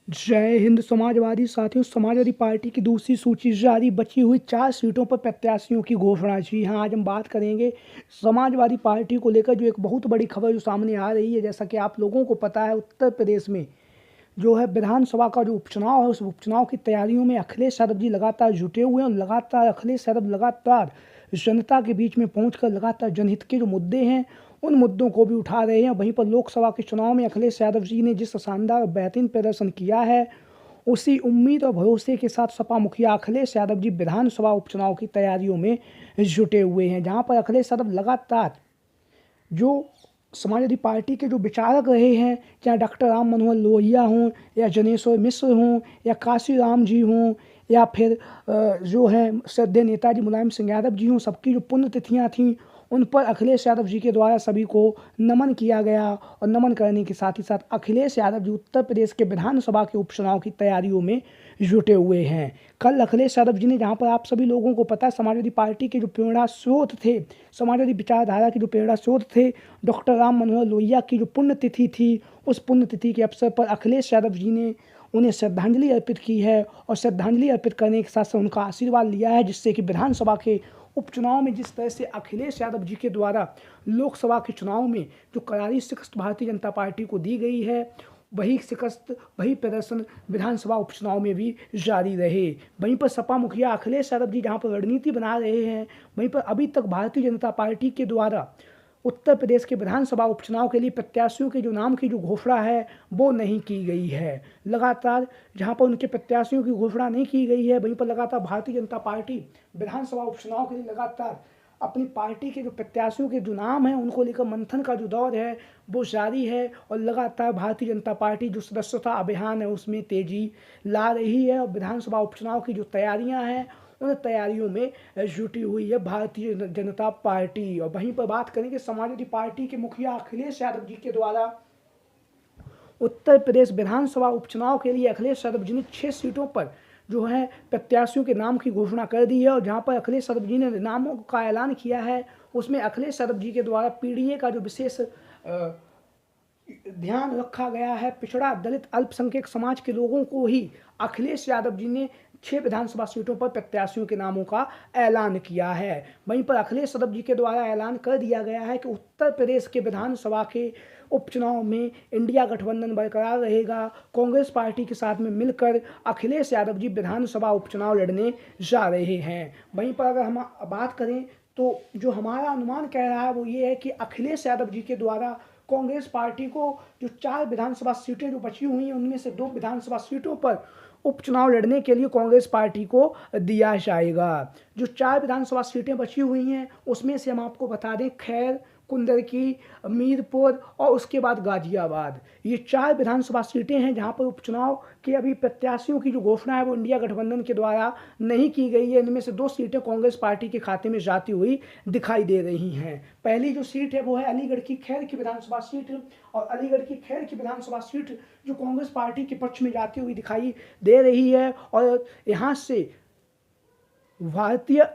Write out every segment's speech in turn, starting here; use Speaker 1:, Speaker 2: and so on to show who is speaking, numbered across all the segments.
Speaker 1: जय हिंद समाजवादी साथियों। समाजवादी पार्टी की दूसरी सूची जारी, बची हुई 4 सीटों पर प्रत्याशियों की घोषणा। जी हाँ, आज हम बात करेंगे समाजवादी पार्टी को लेकर जो एक बहुत बड़ी खबर जो सामने आ रही है। जैसा कि आप लोगों को पता है, उत्तर प्रदेश में जो है विधानसभा का जो उपचुनाव है, उस उपचुनाव की तैयारियों में अखिलेश यादव जी लगातार जुटे हुए हैं। और लगातार अखिलेश यादव लगातार जनता के बीच में पहुंचकर लगातार जनहित के जो मुद्दे हैं उन मुद्दों को भी उठा रहे हैं। वहीं पर लोकसभा के चुनाव में अखिलेश यादव जी ने जिस शानदार और बेहतरीन प्रदर्शन किया है, उसी उम्मीद और भरोसे के साथ सपा मुखिया अखिलेश यादव जी विधानसभा उपचुनाव की तैयारियों में जुटे हुए हैं। जहां पर अखिलेश यादव लगातार जो समाजवादी पार्टी के जो विचारक रहे हैं, चाहे डॉक्टर राम मनोहर लोहिया हों या जनेश्वर मिश्र हों या काशी राम जी हों या फिर जो है श्रद्धेय नेताजी मुलायम सिंह यादव जी हों, सबकी जो पुण्यतिथियां थीं उन पर अखिलेश यादव जी के द्वारा सभी को नमन किया गया। और नमन करने के साथ ही साथ अखिलेश यादव जी उत्तर प्रदेश के विधानसभा के उपचुनाव की तैयारियों में जुटे हुए हैं। कल अखिलेश यादव जी ने, जहां पर आप सभी लोगों को पता है, समाजवादी पार्टी के जो प्रेरणा स्रोत थे, समाजवादी विचारधारा के जो प्रेरणा स्रोत थे, डॉक्टर राम मनोहर लोहिया की जो पुण्यतिथि थी, उस पुण्यतिथि के अवसर पर अखिलेश यादव जी ने उन्हें श्रद्धांजलि अर्पित की है। और श्रद्धांजलि अर्पित करने के साथ साथ उनका आशीर्वाद लिया है, जिससे कि विधानसभा के उपचुनाव में जिस तरह से अखिलेश यादव जी के द्वारा लोकसभा के चुनाव में जो करारी शिकस्त भारतीय जनता पार्टी को दी गई है, वही शिकस्त, वही प्रदर्शन विधानसभा उपचुनाव में भी जारी रहे। वहीं पर सपा मुखिया अखिलेश यादव जी जहां पर रणनीति बना रहे हैं, वहीं पर अभी तक भारतीय जनता पार्टी के द्वारा उत्तर प्रदेश के विधानसभा उपचुनाव के लिए प्रत्याशियों के जो नाम की जो घोषणा है वो नहीं की गई है। लगातार जहां पर उनके प्रत्याशियों की घोषणा नहीं की गई है, वहीं पर लगातार भारतीय जनता पार्टी विधानसभा उपचुनाव के लिए लगातार अपनी पार्टी के जो प्रत्याशियों के जो नाम हैं उनको लेकर मंथन का जो दौर है वो जारी है। और लगातार भारतीय जनता पार्टी जो सदस्यता अभियान है उसमें तेजी ला रही है। और विधानसभा उपचुनाव की जो तैयारियां हैं उन तैयारियों में जुटी हुई है भारतीय जनता पार्टी। और वहीं पर बात करेंगे समाजवादी पार्टी के मुखिया अखिलेश यादव जी के द्वारा उत्तर प्रदेश विधानसभा उपचुनाव के लिए अखिलेश यादव जी ने 6 सीटों पर जो है प्रत्याशियों के नाम की घोषणा कर दी है। और जहां पर अखिलेश यादव जी ने नामों का ऐलान किया है, उसमें अखिलेश यादव जी के द्वारा पीडीए का जो विशेष ध्यान रखा गया है, पिछड़ा दलित अल्पसंख्यक समाज के लोगों को ही अखिलेश यादव जी ने 6 विधानसभा सीटों पर प्रत्याशियों के नामों का ऐलान किया है। वहीं पर अखिलेश यादव जी के द्वारा ऐलान कर दिया गया है कि उत्तर प्रदेश के विधानसभा के उपचुनाव में इंडिया गठबंधन बरकरार रहेगा। कांग्रेस पार्टी के साथ में मिलकर अखिलेश यादव जी विधानसभा उपचुनाव लड़ने जा रहे हैं। वहीं पर अगर हम बात करें तो जो हमारा अनुमान कह रहा है वो ये है कि अखिलेश यादव जी के द्वारा कांग्रेस पार्टी को जो 4 विधानसभा सीटें जो बची हुई हैं उनमें से 2 विधानसभा सीटों पर उपचुनाव लड़ने के लिए कांग्रेस पार्टी को दिया जाएगा। जो 4 विधानसभा सीटें बची हुई हैं उसमें से हम आपको बता दें, खैर, कुंदरकी, मीरपुर और उसके बाद गाजियाबाद, ये 4 विधानसभा सीटें हैं जहां पर उपचुनाव के अभी प्रत्याशियों की जो घोषणा है वो इंडिया गठबंधन के द्वारा नहीं की गई है। इनमें से 2 सीटें कांग्रेस पार्टी के खाते में जाती हुई दिखाई दे रही हैं। पहली जो सीट है वो है अलीगढ़ की खैर की विधानसभा सीट। और अलीगढ़ की खैर की विधानसभा सीट जो कांग्रेस पार्टी के पक्ष में जाती हुई दिखाई दे रही है। और यहाँ से भारतीय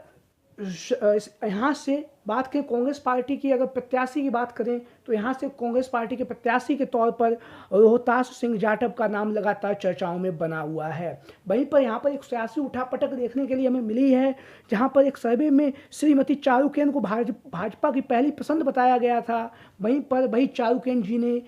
Speaker 1: यहाँ से बात करें कांग्रेस पार्टी की, अगर प्रत्याशी की बात करें तो यहाँ से कांग्रेस पार्टी के प्रत्याशी के तौर पर रोहतास सिंह जाटव का नाम लगातार चर्चाओं में बना हुआ है। वहीं पर यहाँ पर एक सियासी उठापटक देखने के लिए हमें मिली है, जहाँ पर एक सर्वे में श्रीमती चारुकेन को भाजपा की पहली पसंद बताया गया था। वहीं पर वही चारुकेन जी ने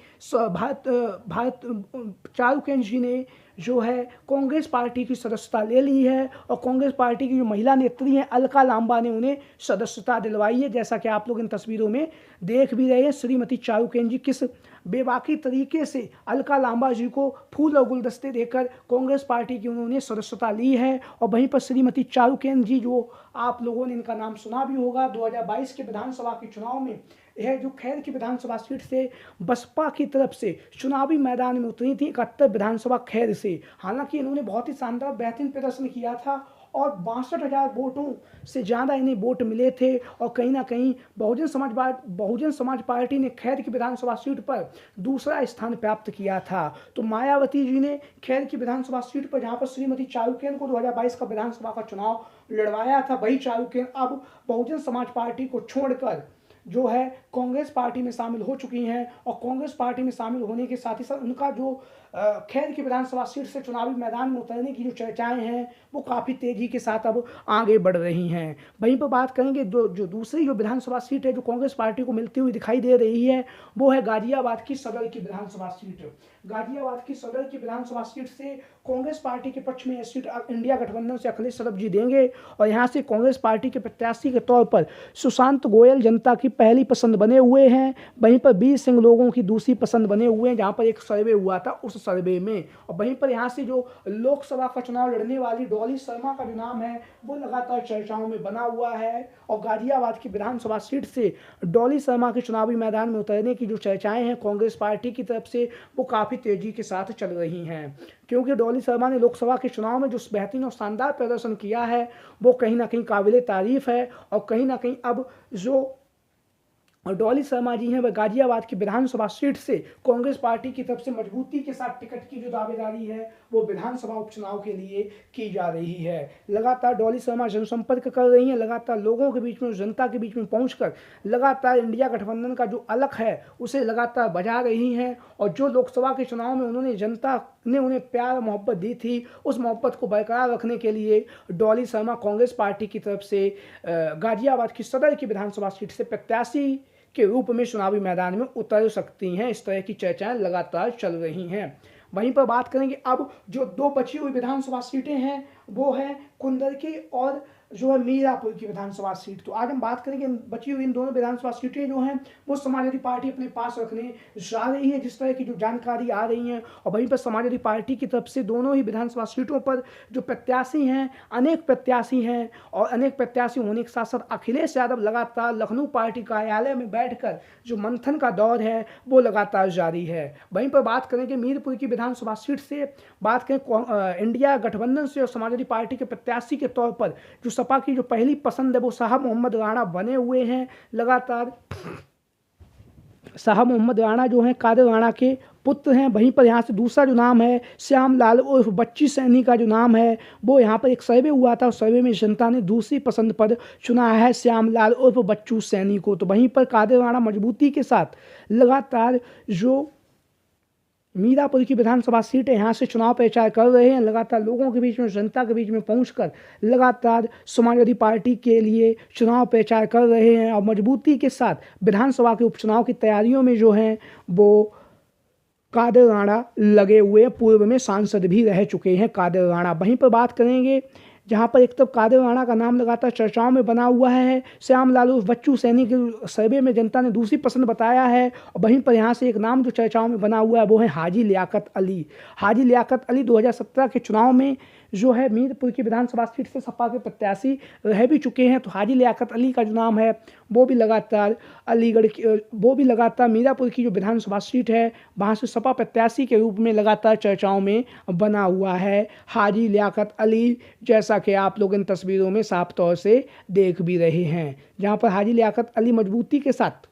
Speaker 1: चारुकेन जी ने जो है कांग्रेस पार्टी की सदस्यता ले ली है। और कांग्रेस पार्टी की जो महिला नेत्री हैं अलका लांबा ने उन्हें सदस्यता दिलवाई है। जैसा कि आप लोग इन तस्वीरों में देख भी रहे हैं, श्रीमती चारुकेन जी किस बेबाकी तरीके से अलका लांबा जी को फूल और गुलदस्ते देकर कांग्रेस पार्टी की उन्होंने सदस्यता ली है। और वहीं पर श्रीमती चारुकेन जी, जो आप लोगों ने इनका नाम सुना भी होगा, 2022 के विधानसभा के चुनाव में यह जो खैर की विधानसभा सीट से बसपा की तरफ से चुनावी मैदान में उतरी थी 71 विधानसभा खैर से। हालांकि इन्होंने बहुत ही शानदार बेहतरीन प्रदर्शन किया था और 62,000 वोटों से ज़्यादा इन्हें वोट मिले थे। और कहीं ना कहीं बहुजन समाज पार्टी ने खैर की विधानसभा सीट पर दूसरा स्थान प्राप्त किया था। तो मायावती जी ने खैर की विधानसभा सीट पर, जहां पर श्रीमती चारुकेन को 2022 का विधानसभा का चुनाव लड़वाया था, वही चारुकेन अब बहुजन समाज पार्टी को छोड़कर जो है कांग्रेस पार्टी में शामिल हो चुकी हैं। और कांग्रेस पार्टी में शामिल होने के साथ ही साथ उनका जो खैर की विधानसभा सीट से चुनावी मैदान में उतरने की जो चर्चाएं हैं वो काफ़ी तेज़ी के साथ अब आगे बढ़ रही हैं। वहीं पर बात करेंगे जो दूसरी जो विधानसभा सीट है जो कांग्रेस पार्टी को मिलती हुई दिखाई दे रही है वो है गाजियाबाद की सदर की विधानसभा सीट। गाजियाबाद की सदर की विधानसभा सीट से कांग्रेस पार्टी के पक्ष में यह सीट इंडिया गठबंधन से अखिलेश यादव जी देंगे और यहाँ से कांग्रेस पार्टी के प्रत्याशी के तौर पर सुशांत गोयल जनता की पहली पसंद बने हुए हैं। वहीं पर वीर सिंह लोगों की दूसरी पसंद बने हुए हैं, जहाँ पर एक सर्वे हुआ था उस सर्वे में। और वहीं पर यहाँ से जो लोकसभा का चुनाव लड़ने वाली डॉली शर्मा का जो नाम है वो लगातार चर्चाओं में बना हुआ है और गाजियाबाद की विधानसभा सीट से डॉली शर्मा के चुनावी मैदान में उतरने की जो चर्चाएं हैं कांग्रेस पार्टी की तरफ से वो काफ़ी तेजी के साथ चल रही हैं, क्योंकि डॉली शर्मा ने लोकसभा के चुनाव में जो बेहतरीन और शानदार प्रदर्शन किया है वो कहीं ना कहीं काबिले तारीफ है। और कहीं ना कहीं अब जो डॉली शर्मा जी हैं वह गाजियाबाद की विधानसभा सीट से कांग्रेस पार्टी की तरफ से मजबूती के साथ टिकट की जो दावेदारी है वो विधानसभा उपचुनाव के लिए की जा रही है। लगातार डॉली शर्मा जनसंपर्क कर रही हैं, लगातार लोगों के बीच में, जनता के बीच में पहुंचकर लगातार इंडिया गठबंधन का जो अलख है उसे लगातार बजा रही हैं। और जो लोकसभा के चुनाव में उन्होंने जनता ने उन्हें प्यार मोहब्बत दी थी उस मोहब्बत को बरकरार रखने के लिए डॉली शर्मा कांग्रेस पार्टी की तरफ से गाजियाबाद की सदर की विधानसभा सीट से प्रत्याशी के रूप में चुनावी मैदान में उतर सकती हैं। इस तरह की चर्चाएं लगातार चल रही हैं। वहीं पर बात करेंगे अब जो दो बची हुई विधानसभा सीटें हैं वो है कुंदरकी और जो है मीरापुर की विधानसभा सीट। तो आज हम बात करेंगे बची हुई इन दोनों विधानसभा सीटें जो हैं वो समाजवादी पार्टी अपने पास रखने जा रही है, जिस तरह की जो जानकारी आ रही है। और वहीं पर समाजवादी पार्टी की तरफ से दोनों ही विधानसभा सीटों पर जो प्रत्याशी हैं, अनेक प्रत्याशी हैं और अनेक प्रत्याशी होने के साथ साथ अखिलेश यादव लगातार लखनऊ पार्टी कार्यालय में बैठकर जो मंथन का दौर है वो लगातार जारी है। वहीं पर बात करेंगे मीरपुर की विधानसभा सीट से, बात करें इंडिया गठबंधन से और समाजवादी पार्टी के प्रत्याशी के तौर पर जो सपा की जो पहली पसंद है वो साहब मोहम्मद राणा बने हुए हैं। लगातार साहब मोहम्मद राणा जो हैं कादर राणा के पुत्र हैं। वहीं पर यहाँ से दूसरा जो नाम है श्याम लाल उर्फ बच्ची सैनी का जो नाम है वो यहाँ पर एक सर्वे हुआ था, उस सर्वे में जनता ने दूसरी पसंद पर चुना है श्याम लाल उर्फ बच्चू सैनी को। तो वहीं पर कादर राणा मजबूती के साथ लगातार जो मीरापुर की विधानसभा सीट है यहाँ से चुनाव प्रचार कर रहे हैं, लगातार लोगों के बीच में, जनता के बीच में पहुंचकर लगातार समाजवादी पार्टी के लिए चुनाव प्रचार कर रहे हैं और मजबूती के साथ विधानसभा के उपचुनाव की तैयारियों में जो हैं वो कादर राणा लगे हुए हैं। पूर्व में सांसद भी रह चुके हैं कादर राणा। वहीं पर बात करेंगे जहाँ पर एक तरफ कादर राणा का नाम लगातार चर्चाओं में बना हुआ है, श्याम लालू बच्चू सैनी के सर्वे में जनता ने दूसरी पसंद बताया है। और वहीं पर यहाँ से एक नाम जो चर्चाओं में बना हुआ है वो है हाजी लियाकत अली। हाजी लियाकत अली 2017 के चुनाव में जो है मीरपुर की विधानसभा सीट से सपा के प्रत्याशी रह भी चुके हैं। तो हाजी लियाकत अली का जो नाम है वो भी लगातार मीरापुर की जो विधानसभा सीट है वहाँ से सपा प्रत्याशी के रूप में लगातार चर्चाओं में बना हुआ है हाजी लियाकत अली, जैसा कि आप लोग इन तस्वीरों में साफ तौर से देख भी रहे हैं, जहाँ पर हाजी लियाकत अली मजबूती के साथ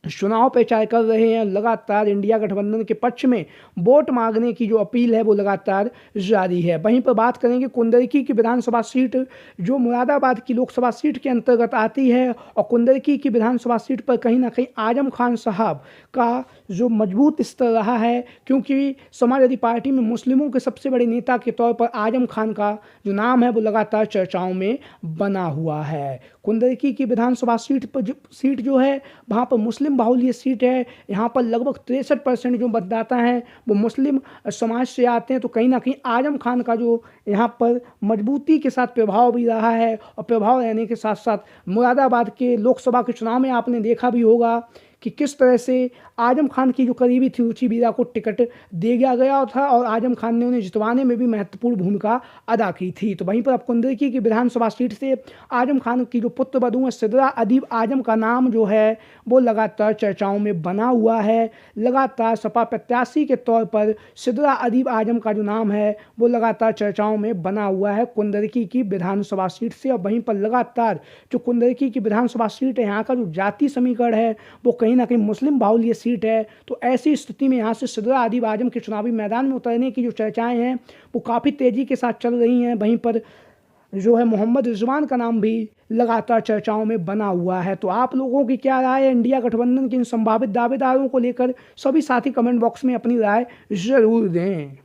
Speaker 1: चुनाव प्रचार कर रहे हैं। लगातार इंडिया गठबंधन के पक्ष में वोट मांगने की जो अपील है वो लगातार जारी है। वहीं पर बात करेंगे कुंदरकी की विधानसभा सीट जो मुरादाबाद की लोकसभा सीट के अंतर्गत आती है और कुंदरकी की विधानसभा सीट पर कहीं ना कहीं आजम खान साहब का जो मजबूत स्तर रहा है, क्योंकि समाजवादी पार्टी में मुस्लिमों के सबसे बड़े नेता के तौर पर आजम खान का जो नाम है वो लगातार चर्चाओं में बना हुआ है। कुंदरकी की विधानसभा सीट जो है वहाँ पर मुस्लिम बाहुल्य सीट है। यहाँ पर लगभग 63% जो मतदाता हैं वो मुस्लिम समाज से आते हैं। तो कहीं ना कहीं आजम खान का जो यहाँ पर मजबूती के साथ प्रभाव भी रहा है और प्रभाव रहने के साथ साथ मुरादाबाद के लोकसभा के चुनाव में आपने देखा भी होगा कि किस तरह से आजम खान की जो करीबी थी रुचि वीरा को टिकट दिया गया था और आजम खान ने उन्हें जितवाने में भी महत्वपूर्ण भूमिका अदा की थी। तो वहीं पर अब कुंदरकी की विधानसभा सीट से आजम खान की जो पुत्र वधू है सिदरा अदीब आजम का नाम जो है वो लगातार चर्चाओं में बना हुआ है। लगातार सपा प्रत्याशी के तौर पर सिदरा अदीब आजम का जो नाम है वो लगातार चर्चाओं में बना हुआ है कुंदरकी की विधानसभा सीट से। और वहीं पर लगातार जो कुंदरकी की विधानसभा सीट है यहाँ का जो जाति समीकरण है वो कहीं ना कहीं मुस्लिम बाहुल्य सीट है। तो ऐसी स्थिति में यहाँ से सिदरा अदीब आजम के चुनावी मैदान में उतरने की जो चर्चाएं हैं वो काफ़ी तेज़ी के साथ चल रही हैं। वहीं पर जो है मोहम्मद रिजवान का नाम भी लगातार चर्चाओं में बना हुआ है। तो आप लोगों की क्या राय है इंडिया गठबंधन के इन संभावित दावेदारों को लेकर? सभी साथी कमेंट बॉक्स में अपनी राय जरूर दें।